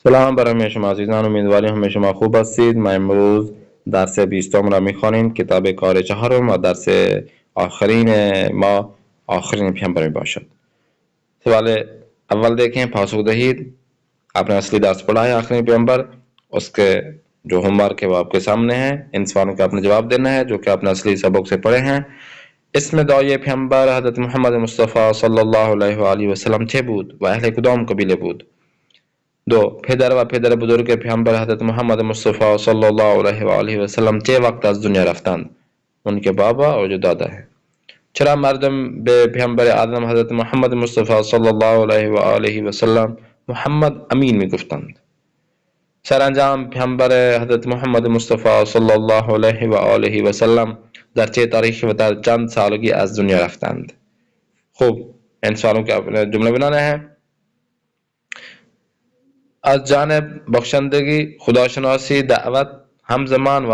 سلام بر همه شما عزیزان، امیدواریم همه شما خوب هستید. ما امروز درس 20 را میخوانیم، کتاب کار چهارم و درس آخرین ما آخرین پیامبر می باشد. سوال اول دیکھیں، پاسخ دہید. آپ نے اصلی درس پڑھا ہے آخری پیغمبر، اس کے جو ہوم ورک ہے وہ آپ کے سامنے ہے. ان سوالوں کا آپ نے جواب دینا ہے جو کہ آپ نے اصلی سبق سے پڑھے ہیں. اسم دعای پیغمبر حضرت محمد مصطفیٰ صلی اللہ علیہ وآلہ وسلم چه بود و اهل کدام قبیله بود؟ دو، پدر و پدر بزرگ پیامبر حضرت محمد مصطفی صلی الله علیه و آله و سلم چه وقت از دنیا رفتند؟ ان کے بابا اور جو دادا ہیں. چرا مردم به پیامبر اعظم حضرت محمد مصطفی صلی الله علیه و آله و سلم محمد امین میگفتند؟ سرانجام پیامبر حضرت محمد مصطفی صلی الله علیه و آله و سلم در چه تاریخی و در چند سالگی از دنیا رفتند؟ خوب، ان سوالوں کے آپ نے جملہ بنانا ہے. از جانب بخشندگی، خداشناسی، دعوت، همزمان و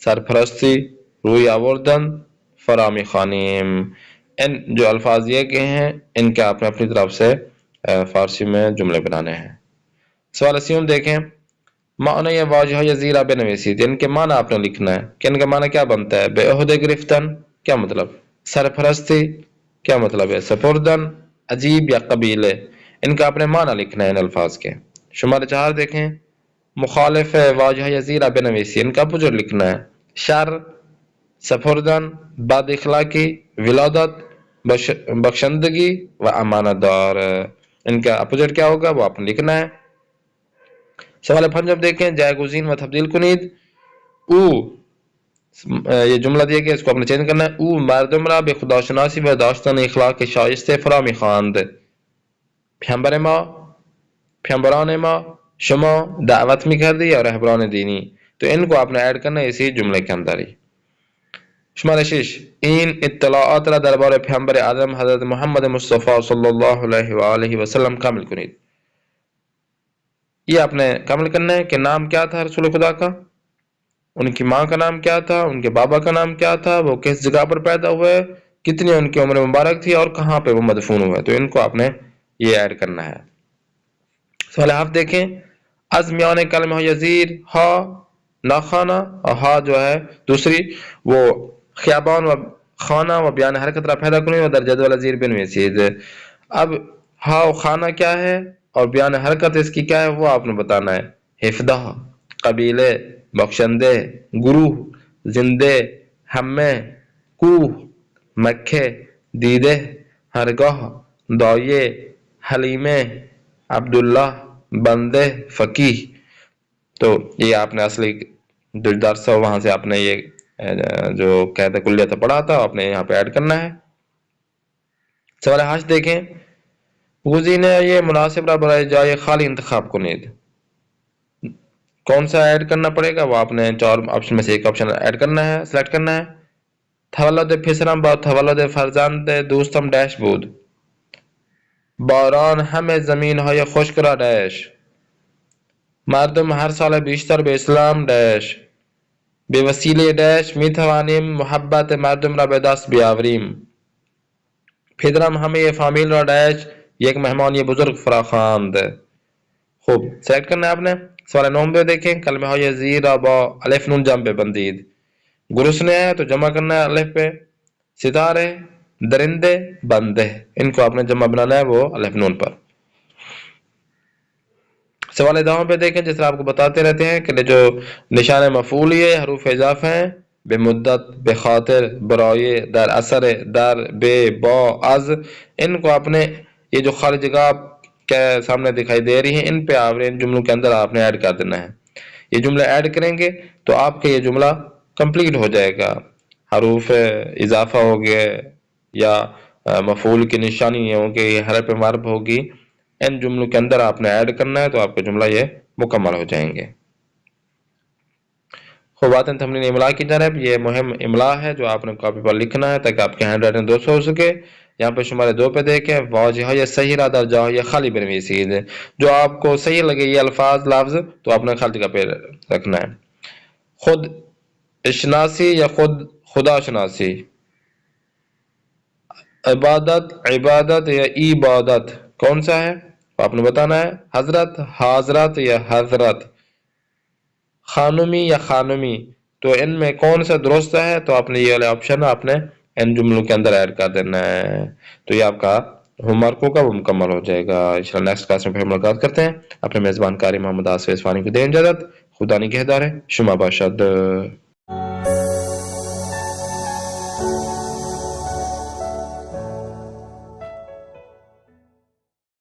سرپرستی، روی آوردن، فرامی خوانیم. ان جو الفاظ یہ کہ ہیں ان کے آپ نے اپنی طرف سے فارسی میں جملے بنانے ہیں. سوال سیوم دیکھیں. معنی واجہ زیرہ بنویسید، ان کے معنی آپ نے لکھنا ہے کہ ان کا معنی کیا بنتا ہے. بے عہدے گرفتن کیا مطلب؟ سرپرستی کیا مطلب ہے؟ سپردن، عجیب یا قبیلے، ان کا آپ نے معنی لکھنا ہے ان الفاظ کے. شمار 4 دیکھیں. مخالف واجہ زیرہ بنویسی، ان کا اپوزٹ لکھنا ہے. شر، سپردن، بد اخلاقی، ولادت، بخشندگی و امانت دار، ان کا اپوزٹ کیا ہوگا وہ آپ نے لکھنا ہے. سوال 5 دیکھیں. جائے گزین و تبدیل کنید. او، یہ جملہ دیا گیا، اس کو آپ نے چینج کرنا ہے. او مردم را به خداشناسی و داشتن اخلاق شایسته فرامی خواند. پیامبر ما، پیامبران ما شما دعوت میکردی یا رهبران دینی؟ تو ان کو آپ نے ایڈ کرنا ہے اسی جملے کے اندر ہی. شمار 6. این اطلاعات را درباره پیامبر اعظم حضرت محمد مصطفی صلی اللہ علیہ وآلہ وسلم کامل کنید. یہ آپ نے کامل کرنا ہے کہ نام کیا تھا رسول خدا کا، ان کی ماں کا نام کیا تھا، ان کے بابا کا نام کیا تھا، وہ کس جگہ پر پیدا ہوئے، کتنی ان کی عمر مبارک تھی اور کہاں پہ وہ مدفون ہوئے. تو ان کو آپ نے یہ ایڈ کرنا ہے. سوال 7 دیکھیں. از میان کلمہ یزیر ہا ناخانہ، اور ہا جو ہے دوسری وہ خیابان و خانہ و بیان حرکت را پیدا کنی و در جدول زیر بنویسید. اب ہا و خانہ کیا ہے اور بیان حرکت اس کی کیا ہے وہ آپ نے بتانا ہے. حفدہ، قبیلے، بخشندے، گروہ، زندے، ہمیں، کوہ، مکھے، دیدے، ہرگاہ، دایے، حلیمے، عبداللہ، بندے، فقیہ. تو یہ آپ نے اصلی جو درس ہے وہاں سے آپ نے یہ جو قاعدہ کلیہ تھا پڑھا تھا آپ نے یہاں پہ ایڈ کرنا ہے. سوال 8 دیکھیں. گزینہ یہ مناسب را برائے جائے خالی انتخاب کنید. کون سا ایڈ کرنا پڑے گا وہ آپ نے 4 آپشن میں سے ایک آپشن ایڈ کرنا ہے، سلیکٹ کرنا ہے. تولد پسرم با تولد فرزند دوستم ڈیش بود. باران همه زمین های خشک را ڈیش. مردم هر سال بیشتر به اسلام ڈیش. به وسیله ڈیش می توانیم محبت مردم را به دست بیاوریم. پدرم همه فامیل را ڈیش یک مہمانی بزرگ فراخواند. خوب، سلیکٹ کرنا ہے آپ نے. سوال 9 دیکھیں. کلمہ های زیر را با الف نون جمع ببندید. گرسنے ہے تو جمع کرنا ہے الف پہ. ستارے، درندے، بندے، ان کو آپ نے جمع بنانا ہے وہ الف نون پر. سوال 10 پہ دیکھیں. جس طرح آپ کو بتاتے رہتے ہیں کہ جو نشان مفعول یہ حروف اضافہ ہیں، بے مدت، بے خاطر، برائے، در اثر، در، بے، با، از، ان کو آپ نے یہ جو خالی جگہ کے سامنے دکھائی دے رہی ہیں ان پہ آپ نے ان جملوں کے اندر آپ نے ایڈ کر دینا ہے. یہ جملے ایڈ کریں گے تو آپ کا یہ جملہ کمپلیٹ ہو جائے گا. حروف اضافہ ہو گئے یا مفعول کی نشانی یہ ہوگی، یہ حرف مرب ہوگی، ان جملوں کے اندر آپ نے ایڈ کرنا ہے تو آپ کا جملہ یہ مکمل ہو جائیں گے. خوباتن تمرین املا کی جانب. یہ مہم املا ہے جو آپ نے کاپی پر لکھنا ہے تاکہ آپ کی ہینڈ رائٹنگ درست ہو سکے. یہاں پہ شمارے 2 پہ دیکھیں. واجہ صحیح را در جاہ خالی بنویسید. جو آپ کو صحیح لگے یہ الفاظ لفظ تو آپ نے خالی جگہ پہ رکھنا ہے. خود اشناسی یا خدا شناسی. عبادت، عبادت یا عبادت کون سا ہے؟ آپ نے بتانا ہے حضرت، حاضرت یا حضرت، خانمی یا خانمی، تو ان میں کون سا درست ہے؟ تو آپ نے یہ والا آپشن آپ نے ان جملوں کے اندر ایڈ کر دینا ہے، تو یہ آپ کا ہوم ورک ہوگا، وہ مکمل ہو جائے گا۔ انشاءاللہ نیکسٹ کلاس میں پھر ملاقات کرتے ہیں۔ اپنے میزبان قاری محمد آصف اصفہانی کو دیں اجازت۔ خدا نگہدار ہے، شما باشد۔